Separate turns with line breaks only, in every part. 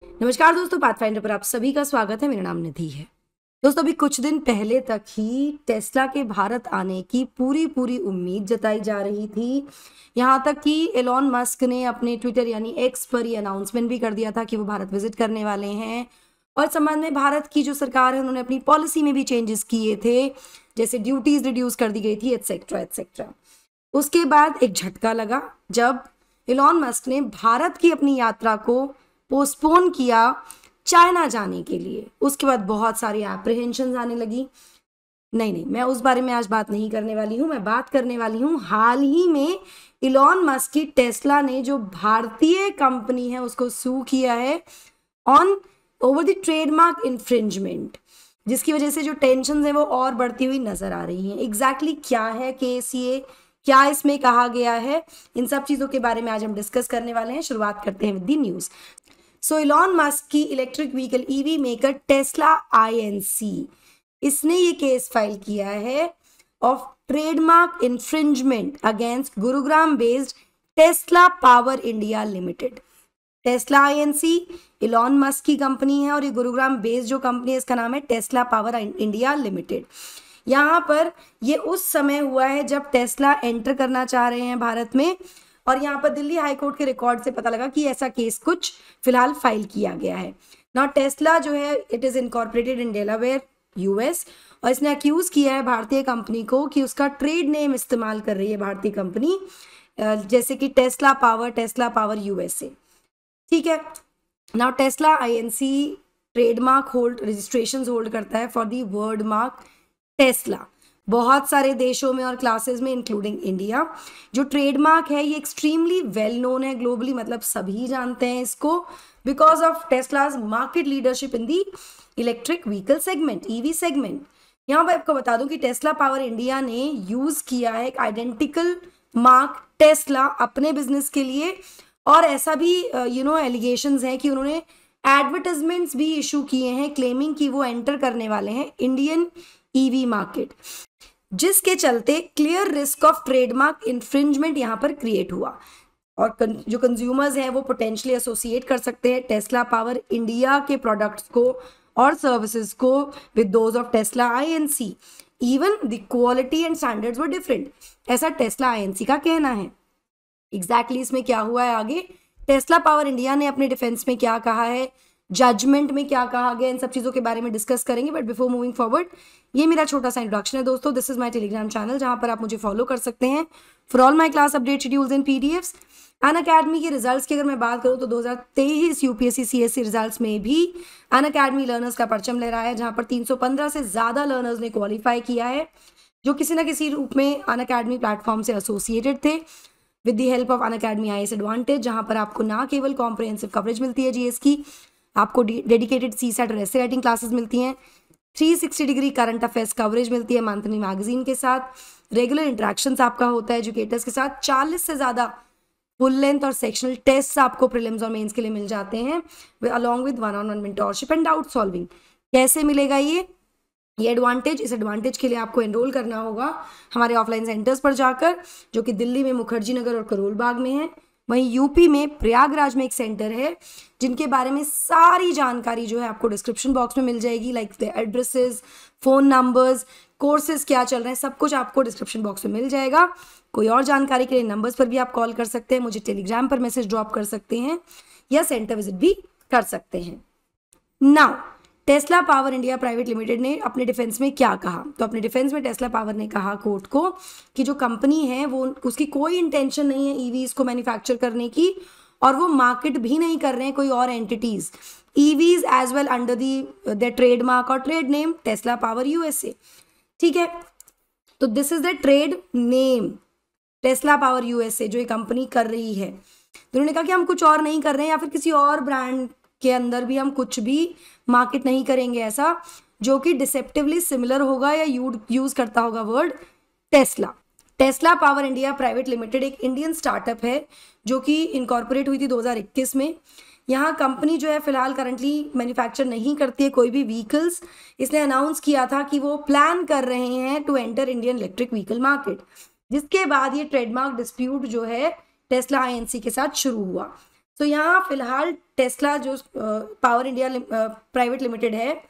नमस्कार दोस्तों, पाथफाइंडर पर आप सभी का स्वागत है। मेरा नाम निधि है। दोस्तों, अभी कुछ दिन पहले तक ही टेस्ला के भारत आने की पूरी उम्मीद जताई जा रही थी। यहाँ तक कि एलॉन मस्क ने अपने ट्विटर यानी एक्स पर ये अनाउंसमेंट भी कर दिया था कि वो भारत विजिट करने वाले हैं। और इस संबंध में भारत की जो सरकार है उन्होंने अपनी पॉलिसी में भी चेंजेस किए थे, जैसे ड्यूटीज रिड्यूस कर दी गई थी, एटसेट्रा एटसेट्रा। उसके बाद एक झटका लगा जब एलॉन मस्क ने भारत की अपनी यात्रा को पोस्टपोन किया चाइना जाने के लिए। उसके बाद बहुत सारी एप्रीहेंशंस आने लगी। नहीं, मैं उस बारे में आज बात नहीं करने वाली हूँ। मैं बात करने वाली हूँ हाल ही में इलॉन मस्क की टेस्ला ने जो भारतीय कंपनी है उसको सू किया है on over the trademark infringement, जिसकी वजह से जो टेंशन है वो और बढ़ती हुई नजर आ रही हैं। एग्जैक्टली क्या है केस, ये क्या इसमें कहा गया है, इन सब चीजों के बारे में आज हम डिस्कस करने वाले हैं। शुरुआत करते हैं with the news. So Elon Musk की electric vehicle EV maker Tesla INC, इसने ये केस फाइल किया है of trademark infringement against Gurugram based Tesla power India limited. Tesla INC Elon Musk की कंपनी है और ये गुरुग्राम बेस्ड जो कंपनी है इसका नाम है टेस्ला पावर इंडिया लिमिटेड। यहाँ पर ये उस समय हुआ है जब टेस्ला एंटर करना चाह रहे हैं भारत में, और यहाँ पर दिल्ली हाईकोर्ट के रिकॉर्ड से पता लगा कि ऐसा केस कुछ फिलहाल फाइल किया गया है। नाउ टेस्ला जो है it is incorporated in Delaware US, और इसने अक्यूज किया है भारतीय कंपनी को कि उसका ट्रेड नेम इस्तेमाल कर रही है भारतीय कंपनी, जैसे कि टेस्ला पावर यूएसए। ठीक है। Now Tesla INC trademark hold registration hold करता है for the word mark Tesla बहुत सारे देशों में और क्लासेस में इंक्लूडिंग इंडिया। जो ट्रेडमार्क है ये एक्सट्रीमली वेल नोन है ग्लोबली, मतलब सभी जानते हैं इसको because of Tesla's market leadership in the electric vehicle segment, EV segment. यहाँ पर आपको बता दूं कि टेस्ला पावर इंडिया ने यूज किया है एक आइडेंटिकल मार्क टेस्ला अपने बिजनेस के लिए, और ऐसा भी एलिगेशंस हैं कि उन्होंने एडवर्टाइजमेंट्स भी इशू किए हैं क्लेमिंग कि वो एंटर करने वाले हैं इंडियन ईवी मार्केट, जिसके चलते clear risk of trademark infringement यहां पर क्रिएट हुआ। और जो कंज्यूमर्स हैं वो पोटेंशियली एसोसिएट कर सकते हैं टेस्ला पावर इंडिया के प्रोडक्ट्स को और सर्विसेज को with those of Tesla INC, even the quality and standards were different, ऐसा टेस्ला आईएनसी का कहना है। एग्जैक्टली इसमें क्या हुआ है आगे, टेस्ला पावर इंडिया ने अपने डिफेंस में क्या कहा है, जजमेंट में क्या कहा गया, इन सब चीज़ों के बारे में डिस्कस करेंगे। बट बिफोर मूविंग फॉरवर्ड, ये मेरा छोटा सा इंट्रोडक्शन है दोस्तों। This is my Telegram channel जहां पर आप मुझे फॉलो कर सकते हैं for all my class update schedules and PDFs. Unacademy के रिजल्ट्स की अगर मैं बात करूं तो 2023 यूपीएससी सीएससी रिजल्ट्स में भी अनअकैडमी लर्नर्स का परचम ले रहा है, जहां पर 315 से ज़्यादा लर्नर्स ने क्वालिफाई किया है जो किसी ना किसी रूप में अनअकैडमी प्लेटफॉर्म से एसोसिएटेड थे। With the help of Unacademy IAS advantage, जहां पर आपको ना केवल कॉम्प्रिहेंसिव कवरेज मिलती है जीएस की, आपको डेडिकेटेड सीसैट और एसे राइटिंग क्लासेस मिलती हैं, 360 डिग्री करंट अफेयर्स कवरेज मिलती है मंथली मैगजीन के साथ, रेगुलर इंटरेक्शंस आपका होता है एजुकेटर्स के साथ, 40 से ज़्यादा फुल लेंथ और सेक्शनल टेस्ट आपको प्रीलिम्स और मेंस के लिए मिल जाते हैं along with one on one mentorship and doubt solving. कैसे मिलेगा ये एडवांटेज? इस एडवांटेज के लिए आपको एनरोल करना होगा हमारे ऑफलाइन सेंटर्स पर जाकर, जो कि दिल्ली में मुखर्जी नगर और करोल बाग में है। वहीं यूपी में प्रयागराज में एक सेंटर है जिनके बारे में सारी जानकारी जो है आपको डिस्क्रिप्शन बॉक्स में मिल जाएगी, like the addresses, phone numbers, courses क्या चल रहे हैं, सब कुछ आपको डिस्क्रिप्शन बॉक्स में मिल जाएगा। कोई और जानकारी के लिए नंबर्स पर भी आप कॉल कर सकते हैं, मुझे टेलीग्राम पर मैसेज ड्रॉप कर सकते हैं या सेंटर विजिट भी कर सकते हैं। Now Tesla power India private limited ने अपने डिफेंस में क्या कहा, तो अपने डिफेंस में टेस्ला पावर ने कहा कोर्ट को कि जो कंपनी है वो उसकी कोई इंटेंशन नहीं है ईवीज को मैन्युफैक्चर करने की, और वो मार्केट भी नहीं कर रहे हैं कोई और entities EVs as well under the trademark और trade name Tesla power USA. ठीक है, तो this is the trade name Tesla power USA जो ये कंपनी कर रही है। तो उन्होंने कहा कि हम कुछ और नहीं कर रहे हैं या फिर किसी और ब्रांड के अंदर भी हम कुछ भी मार्केट नहीं करेंगे ऐसा जो कि डिसेप्टिवली सिमिलर होगा या यूज करता होगा word Tesla. Tesla power India private limited एक इंडियन स्टार्टअप है जो कि इनकॉर्पोरेट हुई थी 2021 में। यहाँ कंपनी जो है फिलहाल करंटली मैन्युफैक्चर नहीं करती है कोई भी व्हीकल्स। इसने अनाउंस किया था कि वो प्लान कर रहे हैं to enter Indian electric vehicle market, जिसके बाद ये ट्रेडमार्क डिस्प्यूट जो है टेस्ला आईएनसी के साथ शुरू हुआ। तो यहाँ फिलहाल टेस्ला जो पावर इंडिया प्राइवेट लिमिटेड है,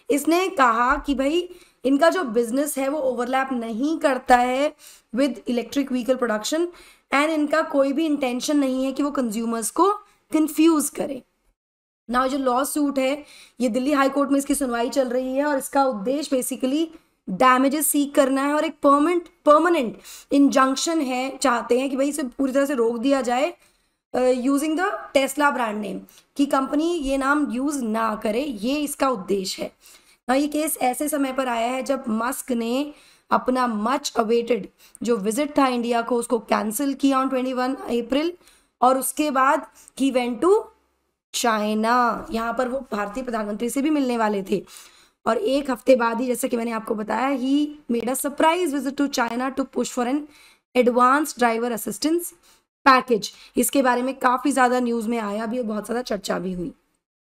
इसने कहा कि भाई इनका जो बिजनेस है वो ओवरलैप नहीं करता है with electric vehicle production, and इनका कोई भी इंटेंशन नहीं है कि वो कंज्यूमर्स को कंफ्यूज करे। ना जो लॉ सूट है ये दिल्ली हाई कोर्ट में इसकी सुनवाई चल रही है, और इसका उद्देश्य बेसिकली डैमेजेस सीक करना है, और एक परमानेंट इंजंक्शन है, चाहते हैं कि भाई इसे पूरी तरह से रोक दिया जाए using the Tesla brand name, कि कंपनी ये नाम यूज ना करे, ये इसका उद्देश्य है। ना ये केस ऐसे समय पर आया है जब मस्क ने अपना मच अवेटेड जो विजिट था इंडिया को उसको कैंसिल किया ऑन 21 अप्रैल, और उसके बाद ही वेंट टू चाइना। यहाँ पर वो भारतीय प्रधानमंत्री से भी मिलने वाले थे, और एक हफ्ते बाद ही, जैसे कि मैंने आपको बताया, he made a surprise visit to China to push for an advance driver assistance package. इसके बारे में काफी ज्यादा न्यूज में आया भी और बहुत ज्यादा चर्चा भी हुई।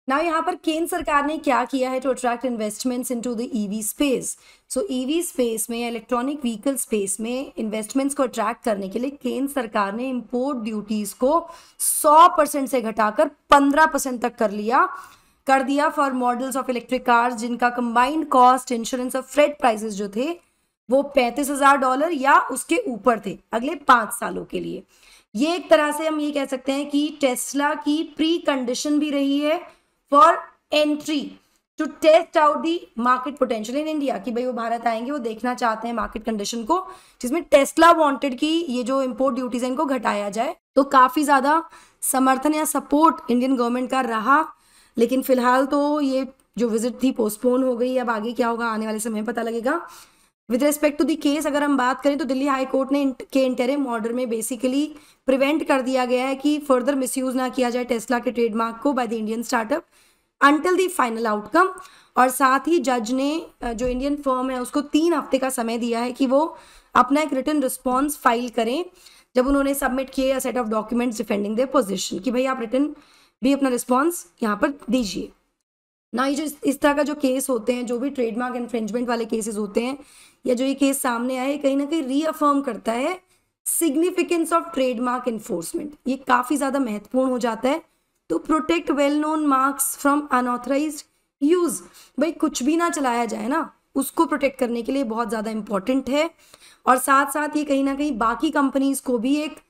ना यहाँ पर केंद्र सरकार ने क्या किया है to attract investments into the EV space. So EV space में, इलेक्ट्रॉनिक व्हीकल स्पेस में इन्वेस्टमेंट्स को अट्रैक्ट करने के लिए केंद्र सरकार ने इंपोर्ट ड्यूटीज को 100% से घटाकर 15% तक कर दिया for models of electric cars जिनका कंबाइंड कॉस्ट, इंश्योरेंस और फ्रेट प्राइसेस जो थे वो $35,000 या उसके ऊपर थे अगले 5 सालों के लिए। ये एक तरह से हम ये कह सकते हैं कि टेस्ला की प्री कंडीशन भी रही है for entry to test out the market potential in India, कि भाई वो भारत आएंगे, वो देखना चाहते हैं मार्केट कंडीशन को, जिसमें टेस्ला वांटेड कि ये जो इंपोर्ट ड्यूटीज है इनको घटाया जाए। तो काफी ज्यादा समर्थन या सपोर्ट इंडियन गवर्नमेंट का रहा, लेकिन फिलहाल तो ये जो विजिट थी पोस्टपोन हो गई। अब आगे क्या होगा आने वाले समय में पता लगेगा। With respect to the case अगर हम बात करें तो दिल्ली हाई कोर्ट ने के इंटरिम ऑर्डर में बेसिकली प्रिवेंट कर दिया गया है कि फर्दर मिसयूज ना किया जाए टेस्ला के ट्रेडमार्क को by the Indian startup until the final outcome. और साथ ही जज ने जो इंडियन फर्म है उसको 3 हफ्ते का समय दिया है कि वो अपना एक रिटन रिस्पॉन्स फाइल करें, जब उन्होंने सबमिट किए set of documents defending their position, कि भाई आप रिटन भी अपना रिस्पॉन्स यहाँ पर दीजिए ना। ये जो इस तरह का जो केस होते हैं, जो भी ट्रेडमार्क इन्फ्रिंजमेंट वाले केसेस होते हैं, या जो ये केस सामने आए, कहीं ना कहीं रीअफर्म करता है सिग्निफिकेंस ऑफ ट्रेडमार्क इन्फोर्समेंट। ये काफी ज्यादा महत्वपूर्ण हो जाता है to protect well known marks from unauthorised use. भाई कुछ भी ना चलाया जाए ना, उसको प्रोटेक्ट करने के लिए बहुत ज्यादा इंपॉर्टेंट है। और साथ साथ ये कहीं ना कहीं बाकी कंपनीज को भी एक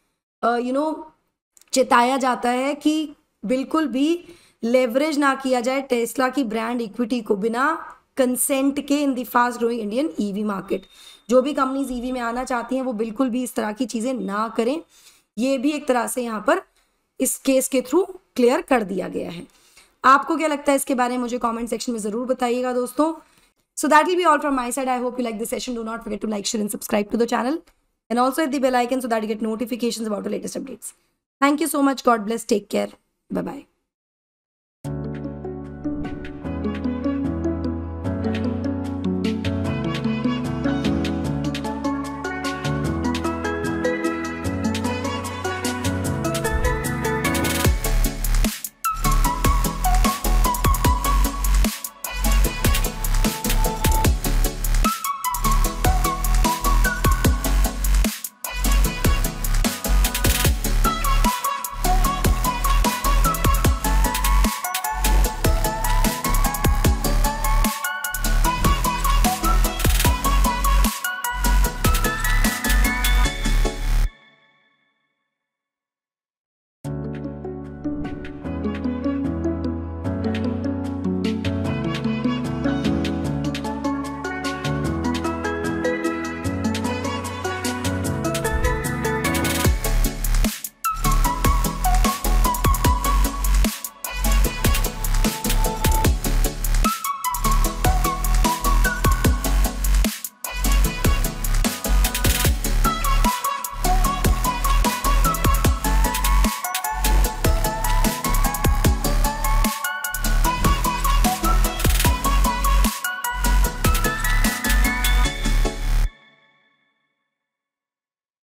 चेताया जाता है कि बिल्कुल भी लेवरेज ना किया जाए टेस्ला की ब्रांड इक्विटी को बिना कंसेंट के in the fast growing Indian EV market. जो भी कंपनीज ईवी में आना चाहती हैं वो बिल्कुल भी इस तरह की चीजें ना करें। ये भी एक तरह से यहाँ पर इस केस के थ्रू क्लियर कर दिया गया है। आपको क्या लगता है इसके बारे में मुझे कमेंट सेक्शन में जरूर बताइएगा दोस्तों। So that will be all from my side. I hope you like this session. Do not forget to like, share and subscribe to the channel, and also hit the bell icon so that you get notifications about the latest updates. Thank you so much. God bless. Take care. Bye bye.